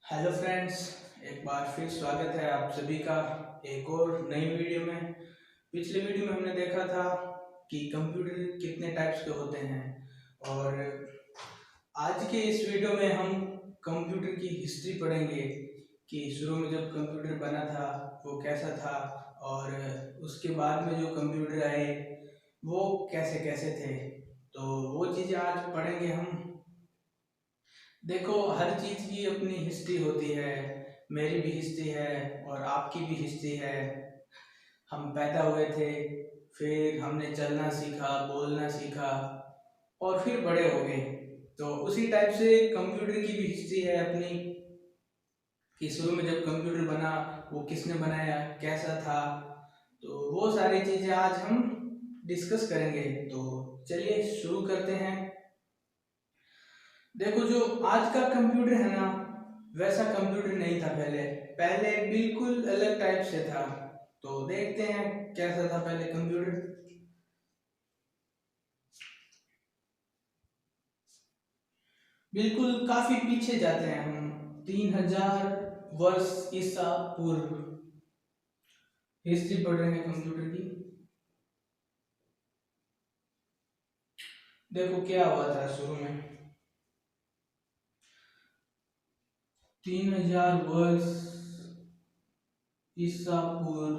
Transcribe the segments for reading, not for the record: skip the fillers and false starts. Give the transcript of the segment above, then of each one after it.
Hello friends, एक बार फिर स्वागत है आप सभी का एक और नई वीडियो में। पिछले वीडियो में हमने देखा था कि कंप्यूटर कितने टाइप्स के होते हैं और आज के इस वीडियो में हम कंप्यूटर की हिस्ट्री पढ़ेंगे कि शुरू में जब कंप्यूटर बना था वो कैसा था और उसके बाद में जो कंप्यूटर आए वो कैसे कैसे थे। तो वो चीज़ें आज पढ़ेंगे हम। देखो, हर चीज की अपनी हिस्ट्री होती है। मेरी भी हिस्ट्री है और आपकी भी हिस्ट्री है। हम पैदा हुए थे, फिर हमने चलना सीखा, बोलना सीखा और फिर बड़े हो गए। तो उसी टाइप से कंप्यूटर की भी हिस्ट्री है अपनी, कि शुरू में जब कंप्यूटर बना वो किसने बनाया, कैसा था। तो वो सारी चीजें आज हम डिस्कस करेंगे। तो चलिए शुरू करते हैं। देखो, जो आज का कंप्यूटर है ना, वैसा कंप्यूटर नहीं था पहले। पहले बिल्कुल अलग टाइप से था। तो देखते हैं कैसा था पहले कंप्यूटर। बिल्कुल काफी पीछे जाते हैं हम, 3000 वर्ष ईसा पूर्व हिस्ट्री पढ़ रहे हैं कंप्यूटर की। देखो क्या हुआ था शुरू में। 3000 वर्ष ईसा पूर्व,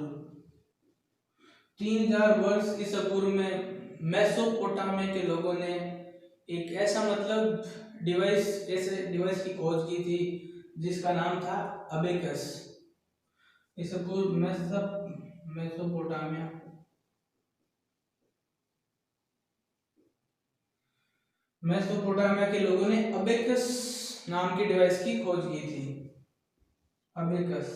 3000 वर्ष ईसा पूर्व में मेसोपोटामिया के लोगों ने एक ऐसा ऐसे डिवाइस की खोज की थी जिसका नाम था अबेकस। ईसा पूर्व मेसोपोटामिया मेसोपोटामिया के लोगों ने अबेकस नाम की डिवाइस की खोज की थी। अबेकस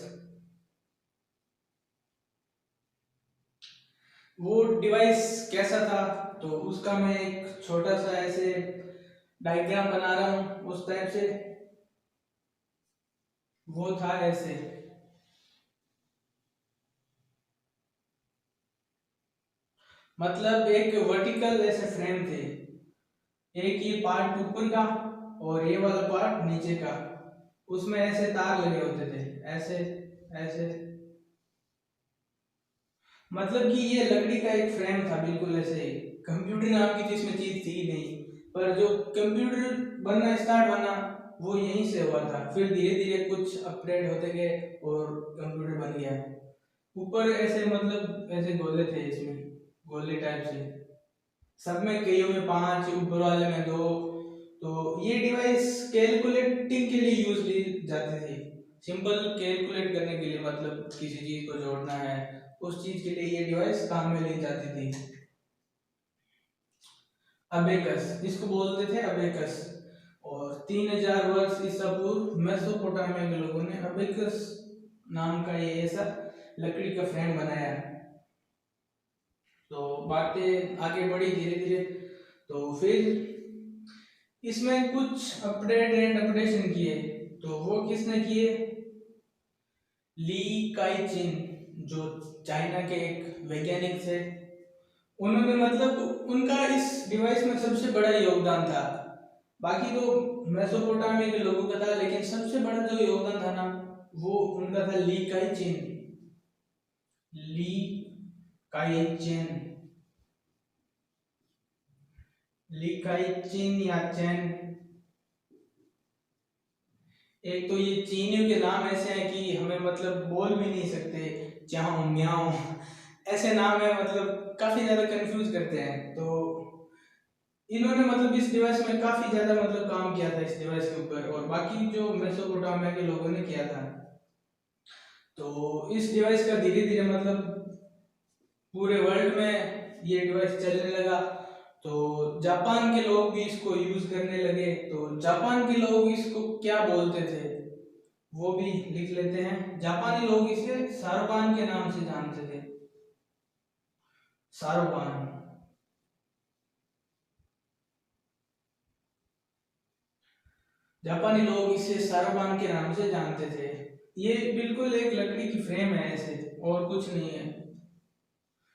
वो डिवाइस कैसा था, तो उसका मैं एक छोटा सा ऐसे डायग्राम बना रहा हूँ उस टाइप से। वो था ऐसे, मतलब एक वर्टिकल ऐसे फ्रेम थे। एक ये पार्ट ऊपर का और ये वाला पार्ट नीचे का। उसमें ऐसे तार लगे होते थे, ऐसे ऐसे। मतलब कि ये लकड़ी का एक फ्रेम था, बिल्कुल ऐसे ही। कंप्यूटर नाम की तो इसमें चीज थी ही नहीं। पर जो कंप्यूटर बनना स्टार्ट बना वो यहीं से हुआ था। फिर धीरे धीरे कुछ अपग्रेड होते गए और कंप्यूटर बन गया। ऊपर ऐसे ऐसे गोले थे इसमें, गोले टाइप से। सब में कईयों में 5, ऊपर वाले में 2। तो ये डिवाइस कैलकुलेटिंग के लिए यूज ली जाती थी। सिंपल कैलकुलेट करने के लिए, मतलब किसी चीज को जोड़ना है, उस चीज के लिए ये डिवाइस काम में ली जाती थी। अबेकस इसको बोलते थे, अबेकस। और 3000 वर्ष ईसा पूर्व मेसोपोटामिया के लोगों ने अबेकस नाम का ये ऐसा लकड़ी का फ्रेम बनाया। तो बातें आगे बढ़ी धीरे धीरे। तो फिर इसमें कुछ अपडेट एंड अपडेशन किए। तो वो किसने किए? ली काई चिन, जो चाइना के एक वैज्ञानिक थे। उन्होंने उनका इस डिवाइस में सबसे बड़ा योगदान था। बाकी तो मेसोपोटामिया के लोगों का था, लेकिन सबसे बड़ा जो योगदान था ना, वो उनका था ली काई चिन। ली काई चिन, ली काई चिन या चैन। एक तो ये चीनियों के नाम ऐसे हैं कि हमें बोल भी नहीं सकते। चाहो म्याओ ऐसे नाम है, काफी ज्यादा कंफ्यूज करते हैं। तो इन्होंने इस डिवाइस में काफी ज्यादा काम किया था इस डिवाइस के ऊपर, और बाकी जो मेसोपोटामिया के लोगों ने किया था। तो इस डिवाइस का धीरे धीरे पूरे वर्ल्ड में ये डिवाइस चलने लगा। तो जापान के लोग भी इसको यूज करने लगे। तो जापान के लोग इसको क्या बोलते थे वो भी लिख लेते हैं। जापानी लोग इसे सारोबान के नाम से जानते थे। सारोबान, जापानी लोग इसे सारोबान के नाम से जानते थे। ये बिल्कुल एक लकड़ी की फ्रेम है ऐसे, और कुछ नहीं है।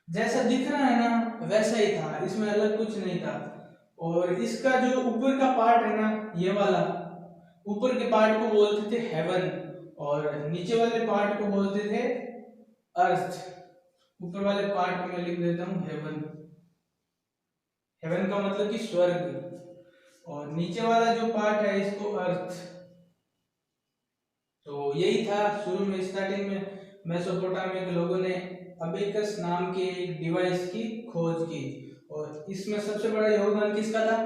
जैसा दिख रहा है ना वैसा ही था, इसमें अलग कुछ नहीं था। और इसका जो ऊपर का पार्ट है ना, ये वाला, ऊपर के पार्ट को बोलते थे हेवन और नीचे वाले पार्ट को बोलते थे अर्थ। ऊपर वाले पार्ट को मैं लिख देता हूँ हेवन। हेवन का मतलब कि स्वर्ग, और नीचे वाला जो पार्ट है इसको अर्थ। तो यही था शुरू में, स्टार्टिंग में मेसोपोटामिया के लोगों ने अबेकस नाम के एक डिवाइस की खोज की, और इसमें सबसे बड़ा योगदान किसका था?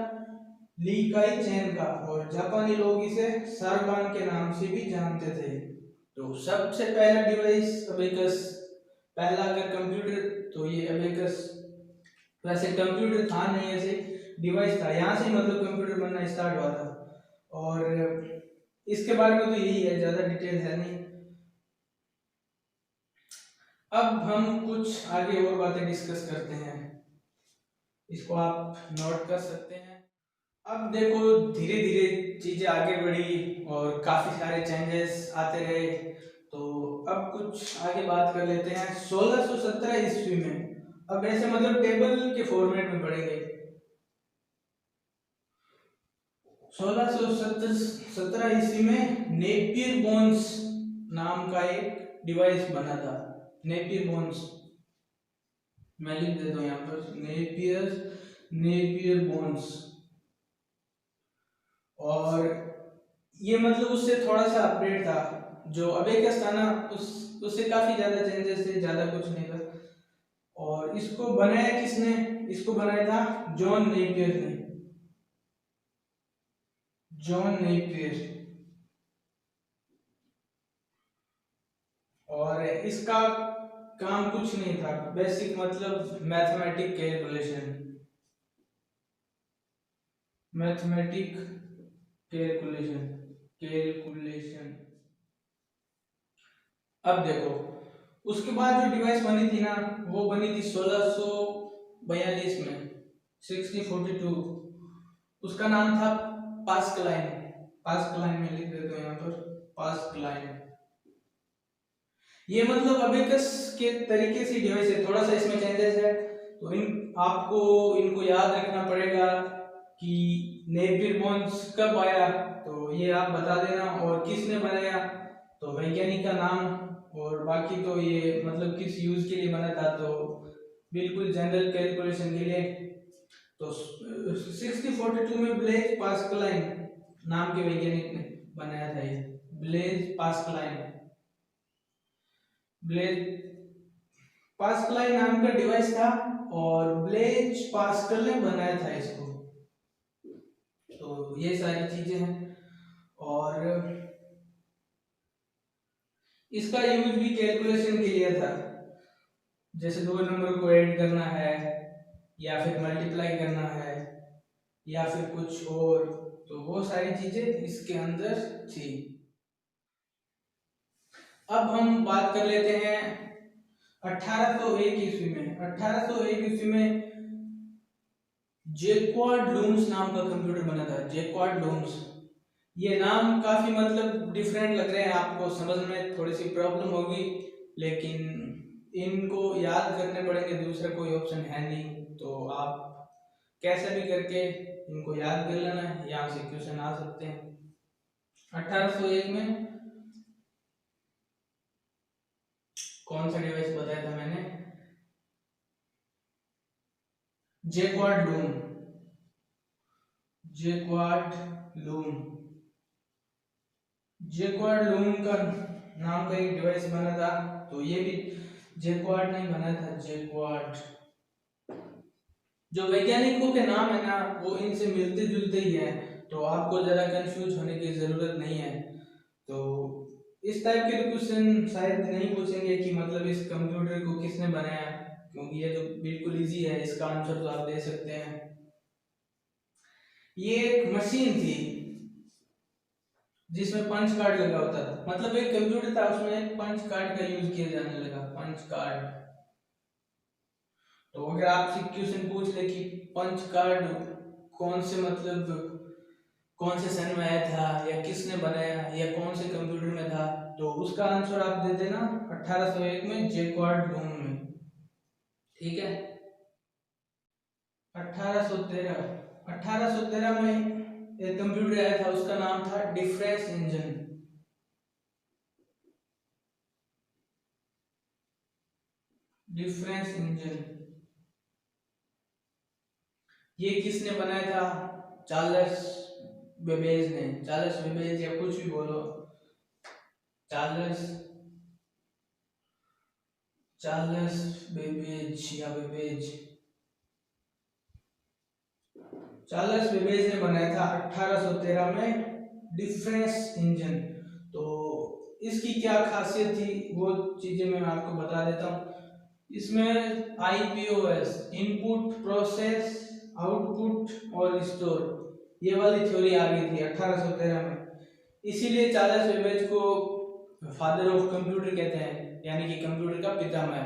ली काई चेन का। और जापानी लोग इसे सारबान के नाम से भी जानते थे। तो सबसे पहला डिवाइस अबेकस, पहला अगर कंप्यूटर तो ये अबेकस। वैसे कंप्यूटर था नहीं, ऐसे डिवाइस था, यहाँ से मतलब कंप्यूटर बनना स्टार्ट हुआ था। और इसके बारे में तो यही है, ज्यादा डिटेल है नहीं। अब हम कुछ आगे और बातें डिस्कस करते हैं, इसको आप नोट कर सकते हैं। अब देखो धीरे धीरे चीजें आगे बढ़ी और काफी सारे चेंजेस आते रहे। तो अब कुछ आगे बात कर लेते हैं 1617 ईस्वी में। अब ऐसे मतलब टेबल के फॉर्मेट में पढ़ेंगे। 1617 ईस्वी में नेपियर बोन्स नाम का एक डिवाइस बना था। नेपियर बोन्स मैं लिख देता हूँ यहाँ पर, नेपियर बोन्स। और ये मतलब उससे थोड़ा सा अपडेट था, जो अबेकस था ना उससे काफी ज्यादा चेंजेस थे, ज्यादा कुछ नहीं था। और इसको बनाया किसने? इसको बनाया था जॉन नेपियर ने। John Napier. और इसका काम कुछ नहीं था, बेसिक मतलब mathematic calculation. Mathematic calculation calculation. अब देखो उसके बाद जो डिवाइस बनी थी ना, वो बनी थी 1642 में, 1642। उसका नाम था पास्कलाइन। पास्कलाइन में लिख देते हैं यहाँ पर, पास्कलाइन। ये मतलब अबेकस के तरीके से डिवाइस है, थोड़ा सा इसमें चेंजेस है। तो इन आपको इनको याद रखना पड़ेगा कि नेपियर बोन्स कब आया, तो ये आप बता देना। और किसने बनाया, तो वैज्ञानिक का नाम। और बाकी तो ये मतलब किस यूज के लिए बना था, तो बिल्कुल जनरल कैलकुलेशन के लिए। तो 1642 में ब्लेज पास्कलाइन नाम के वैज्ञानिक ने बनाया था ये, ब्लेज पास्कलाइन। ब्लेज पास्कलाइन नाम का डिवाइस था और ब्लेज पास्कल ने बनाया था इसको। तो ये सारी चीजें हैं। और इसका यूज भी कैलकुलेशन के लिए था, जैसे दो नंबर को ऐड करना है या फिर मल्टीप्लाई करना है या फिर कुछ और, तो वो सारी चीजें इसके अंदर थी। अब हम बात कर लेते हैं 1801 ईस्वी में। 1801 ईस्वी में जैक्वार्ड लूम्स नाम का कंप्यूटर बना था। जैक्वार्ड लूम्स, ये नाम काफी मतलब डिफरेंट लग रहे हैं, आपको समझ में थोड़ी सी प्रॉब्लम होगी, लेकिन इनको याद करने पड़ेंगे, दूसरा कोई ऑप्शन है नहीं। तो आप कैसे भी करके इनको याद कर लेना है, यहाँ से क्वेश्चन आ सकते हैं। 1801 में कौन सा डिवाइस बताया था मैंने? Jacquard loom. Jacquard loom. Jacquard loom का नाम का एक डिवाइस बना था, तो ये भी जैक्वार्ड नहीं बना था, जैक्वार्ड। जो वैज्ञानिकों के नाम है ना, वो इनसे मिलते जुलते ही हैं, तो आपको ज्यादा कंफ्यूज होने की जरूरत नहीं है। तो इस टाइप के क्वेश्चन शायद नहीं पूछेंगे कि मतलब इस कंप्यूटर को किसने बनाया, क्योंकि ये तो बिल्कुल इजी है, इसका आंसर तो आप दे सकते हैं। ये एक मशीन थी जिसमें पंच कार्ड लगा होता था, मतलब एक कंप्यूटर था उसमें एक पंच कार्ड का यूज किया जाने लगा, पंच कार्ड। तो अगर आपसे क्वेश्चन पूछ ले कि पंच कार्ड कौन से मतलब कौन से सन में आया था या किसने बनाया या कौन से कंप्यूटर में था, तो उसका आंसर आप दे देना 1801 में जैक्वार्ड लूम में। ठीक है। 1813 में एक कंप्यूटर आया था, उसका नाम था डिफरेंस इंजन। डिफरेंस इंजन ये किसने बनाया था? चार्ल्स बेबेज ने। चार्ल्स बेबेज या कुछ भी बोलो, चार्ल्स चार्ल्स बेबेज या बेबेज, चार्ल्स बेबेज ने बनाया था 1813 में डिफरेंस इंजन। तो इसकी क्या खासियत थी वो चीजें मैं आपको बता देता हूँ। इसमें आईपीओएस, इनपुट प्रोसेस आउटपुट और स्टोर, ये वाली थ्योरी आ गई थी 1813 में। इसीलिए चार्ल्स बेबेज को फादर ऑफ कंप्यूटर कहते हैं, यानी कि कंप्यूटर का पितामह।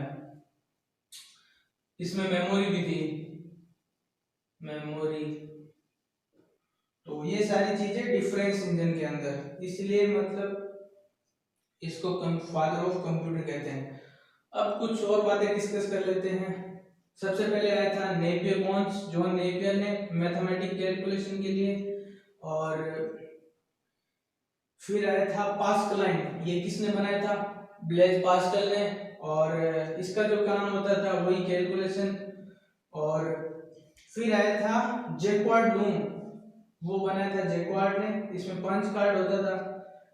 इसमें मेमोरी भी थी, मेमोरी। तो ये सारी चीजें डिफरेंस इंजन के अंदर, इसलिए मतलब इसको फादर ऑफ कंप्यूटर कहते हैं। अब कुछ और बातें डिस्कस कर लेते हैं। सबसे पहले आया था नेपियर बोन्स, जॉन नेपियर ने मैथमेटिक कैलकुलेशन के लिए। और फिर आया था पास्कलाइन, ये किसने बनाया था? ब्लेज पास्कल ने। और इसका जो काम होता था वही कैलकुलेशन। और फिर आया था जैक्वार्ड लूम, वो बनाया था जैक्वार्ड ने। इसमें पंच कार्ड होता था,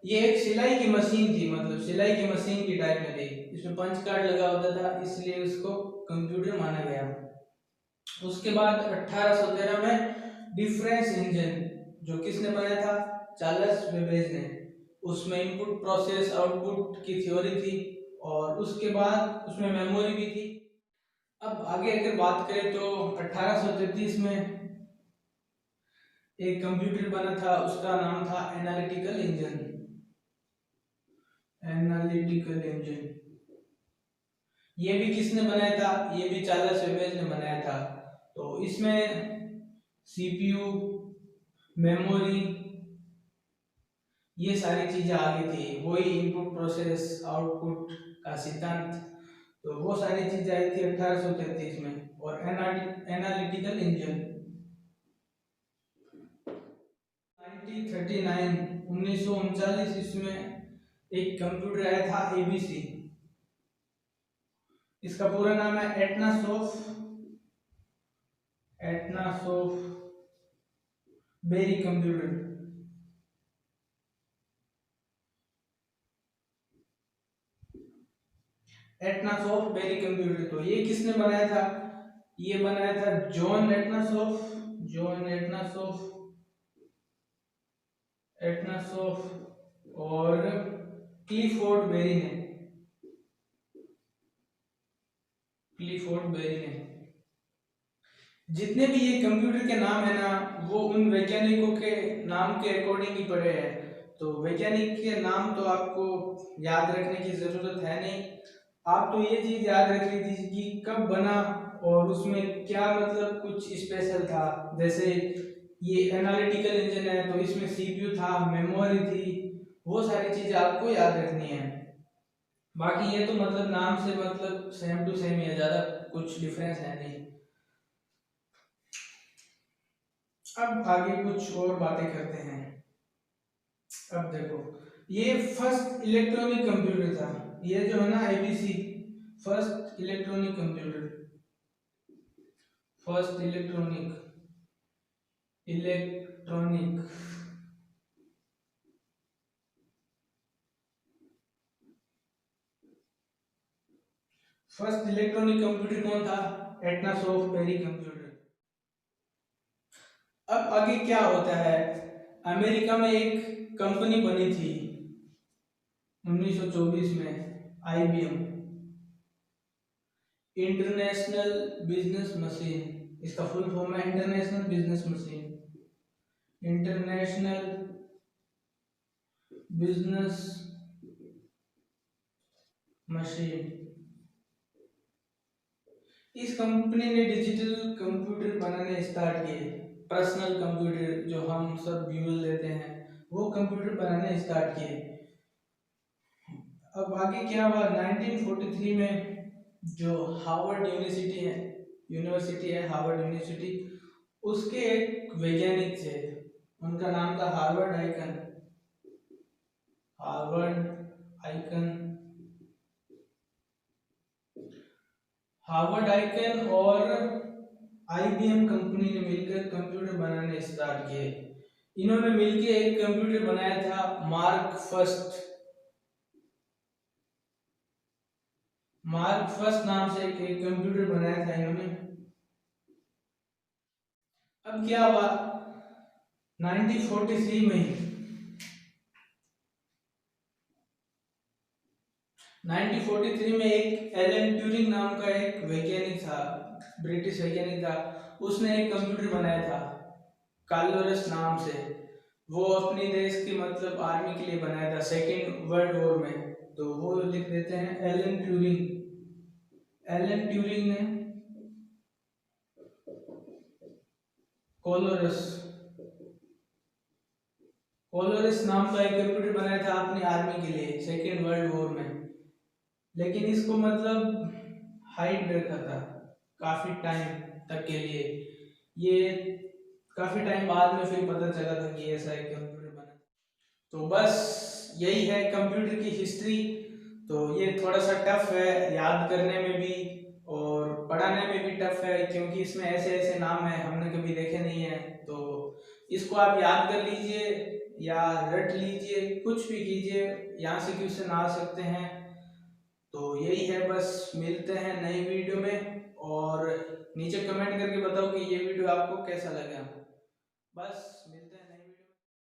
ये एक सिलाई की मशीन थी, मतलब सिलाई की मशीन की टाइप में थी। इसमें पंच कार्ड लगा होता था, इसलिए उसको कंप्यूटर माना गया। उसके बाद 1813 में डिफरेंस इंजन, जो किसने बनाया था? चार्ल्स बेबेज ने। उसमें इनपुट प्रोसेस आउटपुट की थ्योरी थी, और उसके बाद उसमें मेमोरी भी थी। अब आगे अगर बात करें तो 1833 में एक कंप्यूटर बना था, उसका नाम था एनालिटिकल इंजन। एनालिटिकल इंजन ये भी किसने बनाया था? ये भी चार्ल्स बेबेज ने बनाया था। तो इसमें सीपीयू, मेमोरी, ये सारी चीजें आ गई थी, वही इनपुट प्रोसेस आउटपुट का सिद्धांत। तो वो सारी चीजें आई थी 1833 में। और एनालिटिकल इंजन 1939 इसमें एक कंप्यूटर आया था एबीसी। इसका पूरा नाम है एटनासोफ बेरी कंप्यूटर। एटनासोफ बेरी कंप्यूटर, तो ये किसने बनाया था? ये बनाया था जॉन एटनासोफ। जॉन एटनासोफ और क्लिफोर्ड बेरी ने। क्लिफोर्ड बेरी ने। जितने भी ये कंप्यूटर के नाम है ना, वो उन वैज्ञानिकों के नाम के अकॉर्डिंग ही पड़े हैं। तो वैज्ञानिक के नाम तो आपको याद रखने की जरूरत है नहीं। आप तो ये चीज याद रख लीजिए कि कब बना और उसमें क्या मतलब कुछ स्पेशल था। जैसे ये एनालिटिकल इंजन है, तो इसमें सीपीयू था, मेमोरी थी, वो सारी चीजें आपको याद रखनी है। बाकी ये तो मतलब नाम से मतलब सेम टू सेम ही है, ज्यादा कुछ डिफरेंस है नहीं। अब आगे कुछ और बातें करते हैं। अब देखो, ये फर्स्ट इलेक्ट्रॉनिक कंप्यूटर था, ये जो है ना ABC, first electronic computer. First electronic first electronic computer कौन था? एटनासोफ बेरी कंप्यूटर। अब आगे क्या होता है, अमेरिका में एक कंपनी बनी थी 1924 में, आईबीएम, इंटरनेशनल बिजनेस मशीन। इसका फुल फॉर्म है international business machine. International business machine. इस कंपनी ने डिजिटल कंप्यूटर बनाने स्टार्ट किए। पर्सनल कंप्यूटर जो हम सब यूज लेते हैं, वो कंप्यूटर बनाने स्टार्ट किए। अब आगे क्या हुआ, 1943 में जो हार्वर्ड यूनिवर्सिटी है हार्वर्ड यूनिवर्सिटी, उसके एक वैज्ञानिक थे, उनका नाम था Harvard icon. Harvard icon, Harvard icon और IBM कंपनी ने मिलकर कंप्यूटर बनाने स्टार्ट किए। इन्होंने मिलकर एक कंप्यूटर बनाया था मार्क फर्स्ट। मार्क फर्स्ट नाम से एक कंप्यूटर बनाया था इन्होंने। अब क्या हुआ, 1943 में 1943 में एक एलन ट्यूरिंग नाम का एक वैज्ञानिक था, ब्रिटिश वैज्ञानिक था, उसने एक कंप्यूटर बनाया था कालोरस नाम से। वो अपने देश की मतलब आर्मी के लिए बनाया था सेकेंड वर्ल्ड वॉर में। तो वो लिख देते हैं एलन ट्यूरिंग। एलन ट्यूरिंग ने कोलोरस कोलोरस नाम का एक कंप्यूटर बनाया था अपनी आर्मी के लिए सेकेंड वर्ल्ड वॉर में। लेकिन इसको मतलब हाइड रखा था काफी टाइम तक के लिए। ये काफी टाइम बाद में फिर पता चला था कि ऐसा एक कंप्यूटर बना। तो बस यही है कंप्यूटर की हिस्ट्री। तो ये थोड़ा सा टफ है याद करने में भी और पढ़ाने में भी टफ है, क्योंकि इसमें ऐसे ऐसे नाम है हमने कभी देखे नहीं है। तो इसको आप याद कर लीजिए या रट लीजिए, कुछ भी कीजिए, यहाँ से क्वेश्चन आ सकते हैं। तो यही है, बस मिलते हैं नई वीडियो में। और नीचे कमेंट करके बताओ कि ये वीडियो आपको कैसा लगा। बस मिलते